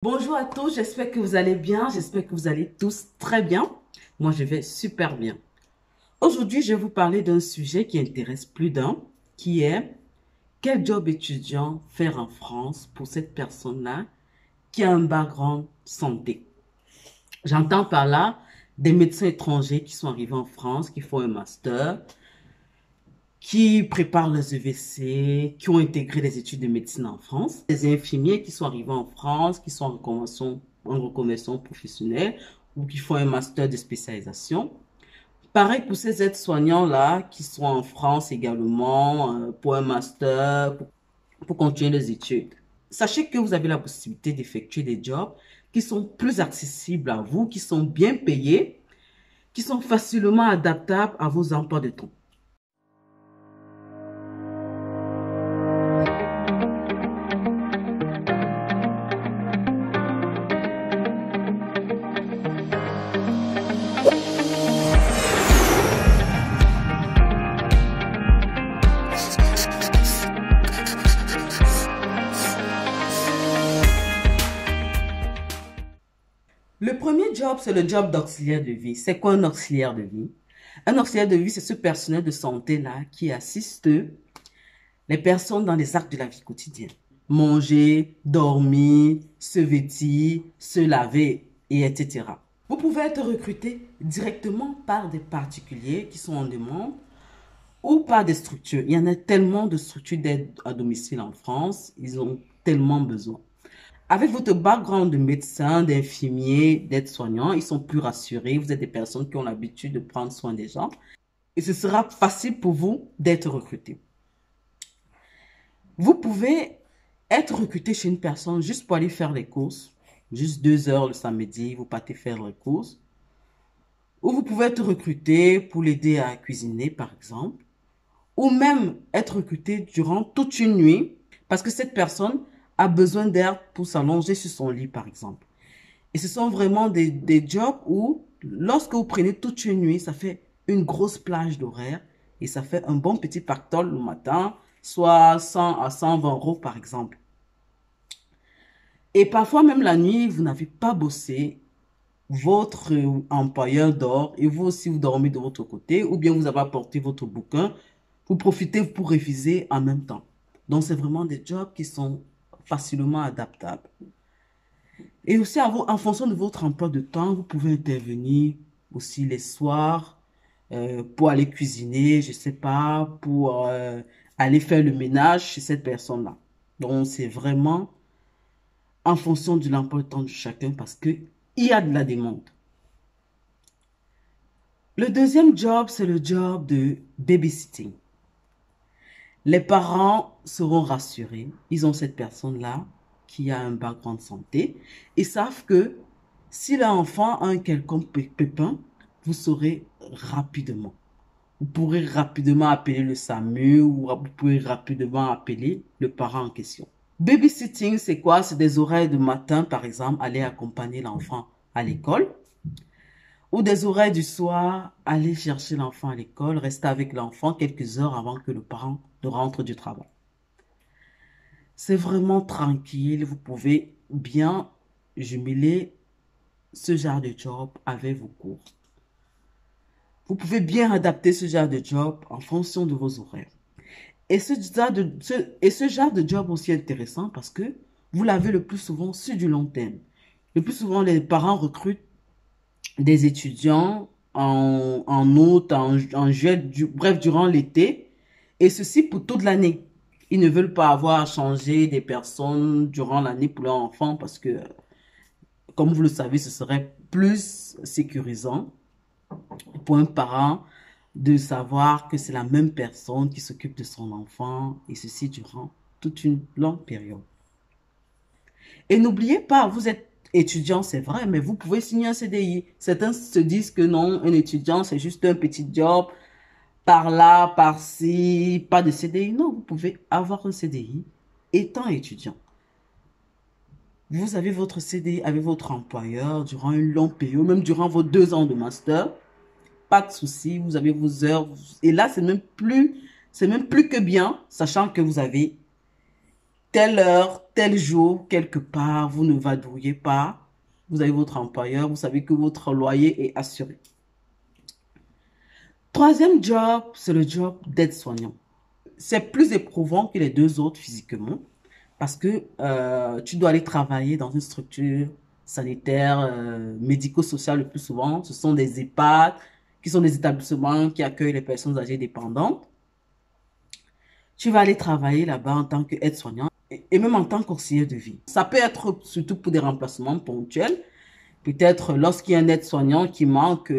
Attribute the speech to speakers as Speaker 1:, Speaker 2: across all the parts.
Speaker 1: Bonjour à tous, j'espère que vous allez bien, j'espère que vous allez tous très bien. Moi, je vais super bien. Aujourd'hui, je vais vous parler d'un sujet qui intéresse plus d'un, qui est quel job étudiant faire en France pour cette personne-là qui a un background santé. J'entends par là des médecins étrangers qui sont arrivés en France, qui font un master, qui préparent les EVC, qui ont intégré les études de médecine en France, des infirmiers qui sont arrivés en France, qui sont en reconversion professionnelle ou qui font un master de spécialisation. Pareil pour ces aides-soignants-là qui sont en France également pour un master, pour continuer les études. Sachez que vous avez la possibilité d'effectuer des jobs qui sont plus accessibles à vous, qui sont bien payés, qui sont facilement adaptables à vos emplois de temps. Le premier job, c'est le job d'auxiliaire de vie. C'est quoi un auxiliaire de vie? Un auxiliaire de vie, c'est ce personnel de santé-là qui assiste les personnes dans les actes de la vie quotidienne. Manger, dormir, se vêtir, se laver, et etc. Vous pouvez être recruté directement par des particuliers qui sont en demande ou par des structures. Il y en a tellement de structures d'aide à domicile en France, ils ont tellement besoin. Avec votre background de médecin, d'infirmier, d'aide-soignant, ils sont plus rassurés. Vous êtes des personnes qui ont l'habitude de prendre soin des gens. Et ce sera facile pour vous d'être recruté. Vous pouvez être recruté chez une personne juste pour aller faire les courses. Juste 2 heures le samedi, vous partez faire les courses. Ou vous pouvez être recruté pour l'aider à cuisiner, par exemple. Ou même être recruté durant toute une nuit parce que cette personne a besoin d'air pour s'allonger sur son lit, par exemple. Et ce sont vraiment des jobs où, lorsque vous prenez toute une nuit, ça fait une grosse plage d'horaire et ça fait un bon petit pactole le matin, soit 100 à 120 euros, par exemple. Et parfois, même la nuit, vous n'avez pas bossé, votre employeur dort et vous aussi, vous dormez de votre côté ou bien vous avez apporté votre bouquin, vous profitez pour réviser en même temps. Donc, c'est vraiment des jobs qui sont facilement adaptable. Et aussi, en fonction de votre emploi de temps, vous pouvez intervenir aussi les soirs pour aller cuisiner, je sais pas, pour aller faire le ménage chez cette personne-là. Donc, c'est vraiment en fonction de l'emploi de temps de chacun parce que il y a de la demande. Le deuxième job, c'est le job de babysitting. Les parents seront rassurés. Ils ont cette personne-là qui a un background santé. Ils savent que si l'enfant a un quelconque pépin, vous saurez rapidement. Vous pourrez rapidement appeler le SAMU ou vous pourrez rapidement appeler le parent en question. Babysitting, c'est quoi? C'est des horaires de matin, par exemple, aller accompagner l'enfant à l'école. Ou des horaires du soir, aller chercher l'enfant à l'école, rester avec l'enfant quelques heures avant que le parent ne rentre du travail. C'est vraiment tranquille, vous pouvez bien jumeler ce genre de job avec vos cours. Vous pouvez bien adapter ce genre de job en fonction de vos horaires. Et ce genre de job aussi intéressant parce que vous l'avez le plus souvent sur du long terme. Le plus souvent, les parents recrutent des étudiants en août, en juillet, bref, durant l'été, et ceci pour toute l'année. Ils ne veulent pas avoir à changer des personnes durant l'année pour leur enfant parce que, comme vous le savez, ce serait plus sécurisant pour un parent de savoir que c'est la même personne qui s'occupe de son enfant et ceci durant toute une longue période. Et n'oubliez pas, vous êtes étudiant, c'est vrai, mais vous pouvez signer un CDI. Certains se disent que non, un étudiant, c'est juste un petit job, par là, par-ci, pas de CDI. Non, vous pouvez avoir un CDI étant étudiant. Vous avez votre CDI avec votre employeur durant une longue période, même durant vos 2 ans de master. Pas de souci, vous avez vos heures. Et là, c'est même plus que bien, sachant que vous avez telle heure, tel jour, quelque part, vous ne vadrouillez pas. Vous avez votre employeur, vous savez que votre loyer est assuré. Troisième job, c'est le job d'aide-soignant. C'est plus éprouvant que les deux autres physiquement parce que tu dois aller travailler dans une structure sanitaire, médico-sociale le plus souvent. Ce sont des EHPAD qui sont des établissements qui accueillent les personnes âgées dépendantes. Tu vas aller travailler là-bas en tant qu'aide-soignant et même en tant qu'auxiliaire de vie. Ça peut être surtout pour des remplacements ponctuels. Peut-être lorsqu'il y a un aide-soignant qui manque,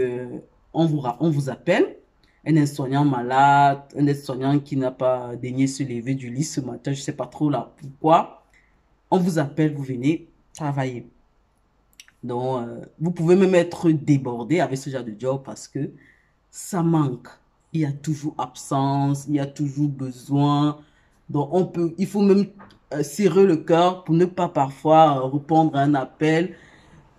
Speaker 1: on vous appelle. Un aide-soignant malade, un aide-soignant qui n'a pas daigné se lever du lit ce matin, je ne sais pas trop là pourquoi. On vous appelle, vous venez travailler. Donc, vous pouvez même être débordé avec ce genre de job parce que ça manque. Il y a toujours absence, il y a toujours besoin. Donc, il faut même serrer le cœur pour ne pas parfois répondre à un appel,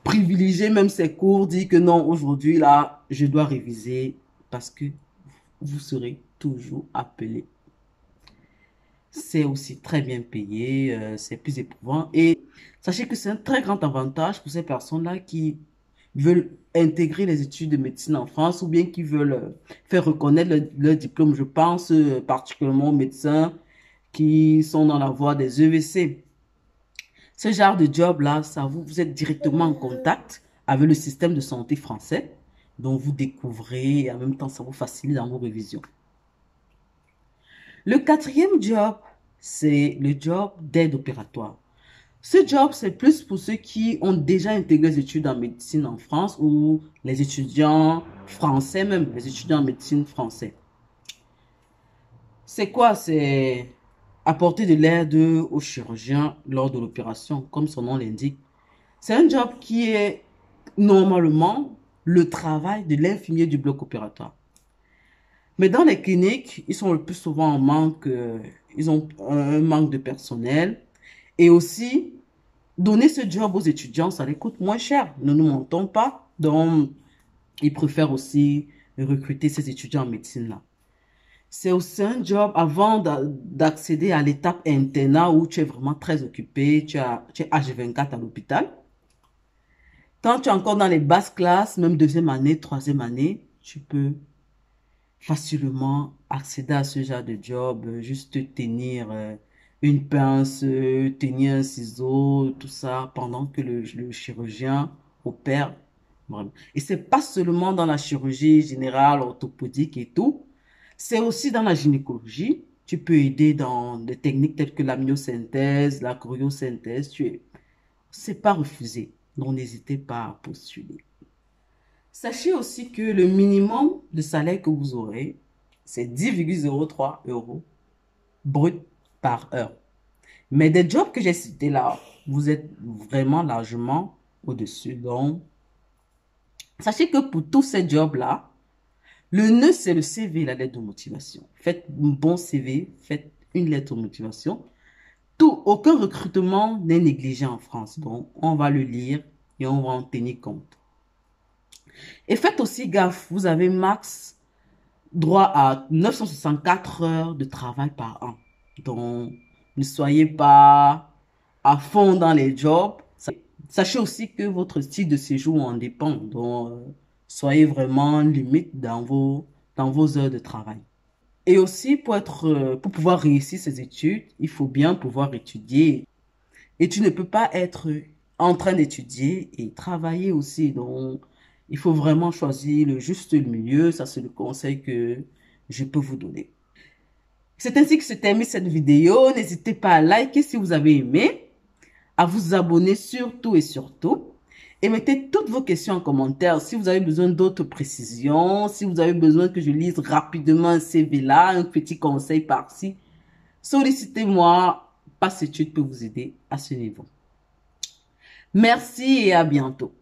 Speaker 1: privilégier même ses cours, dire que non, aujourd'hui, là, je dois réviser parce que vous serez toujours appelé. C'est aussi très bien payé, c'est plus éprouvant. Et sachez que c'est un très grand avantage pour ces personnes-là qui veulent intégrer les études de médecine en France ou bien qui veulent faire reconnaître leur diplôme. Je pense particulièrement aux médecins qui sont dans la voie des EVC. Ce genre de job-là, vous êtes directement en contact avec le système de santé français. Donc, vous découvrez et en même temps, ça vous facilite dans vos révisions. Le quatrième job, c'est le job d'aide opératoire. Ce job, c'est plus pour ceux qui ont déjà intégré les études en médecine en France ou les étudiants français même, les étudiants en médecine français. C'est quoi? C'est apporter de l'aide aux chirurgiens lors de l'opération, comme son nom l'indique. C'est un job qui est normalement le travail de l'infirmier du bloc opératoire. Mais dans les cliniques, ils sont le plus souvent en manque, ils ont un manque de personnel. Et aussi, donner ce job aux étudiants, ça les coûte moins cher. Ne nous mentons pas. Donc, ils préfèrent aussi recruter ces étudiants en médecine-là. C'est aussi un job avant d'accéder à l'étape internat où tu es vraiment très occupé, tu es H24 à l'hôpital. Quand tu es encore dans les basses classes, même deuxième année, troisième année, tu peux facilement accéder à ce genre de job, juste tenir une pince, tenir un ciseau, tout ça, pendant que le chirurgien opère. Vraiment. Et c'est pas seulement dans la chirurgie générale, orthopédique et tout, c'est aussi dans la gynécologie. Tu peux aider dans des techniques telles que l'amniosynthèse, la cryosynthèse. C'est pas refusé. Donc, n'hésitez pas à postuler. Sachez aussi que le minimum de salaire que vous aurez, c'est 10,03 euros brut par heure. Mais des jobs que j'ai cités là, vous êtes vraiment largement au-dessus. Donc, sachez que pour tous ces jobs-là, le nœud, c'est le CV, la lettre de motivation. Faites un bon CV, faites une lettre de motivation. Aucun recrutement n'est négligé en France. Donc, on va le lire et on va en tenir compte. Et faites aussi gaffe, vous avez max droit à 964 heures de travail par an. Donc, ne soyez pas à fond dans les jobs. Sachez aussi que votre style de séjour en dépend. Donc, soyez vraiment limite dans vos heures de travail. Et aussi, pour pouvoir réussir ces études, il faut bien pouvoir étudier. Et tu ne peux pas être en train d'étudier et travailler aussi. Donc, il faut vraiment choisir le juste milieu. Ça, c'est le conseil que je peux vous donner. C'est ainsi que se termine cette vidéo. N'hésitez pas à liker si vous avez aimé, à vous abonner surtout et surtout. Et mettez toutes vos questions en commentaire. Si vous avez besoin d'autres précisions, si vous avez besoin que je lise rapidement un CV là, un petit conseil par-ci, sollicitez-moi. Passe Études peut vous aider à ce niveau. Merci et à bientôt.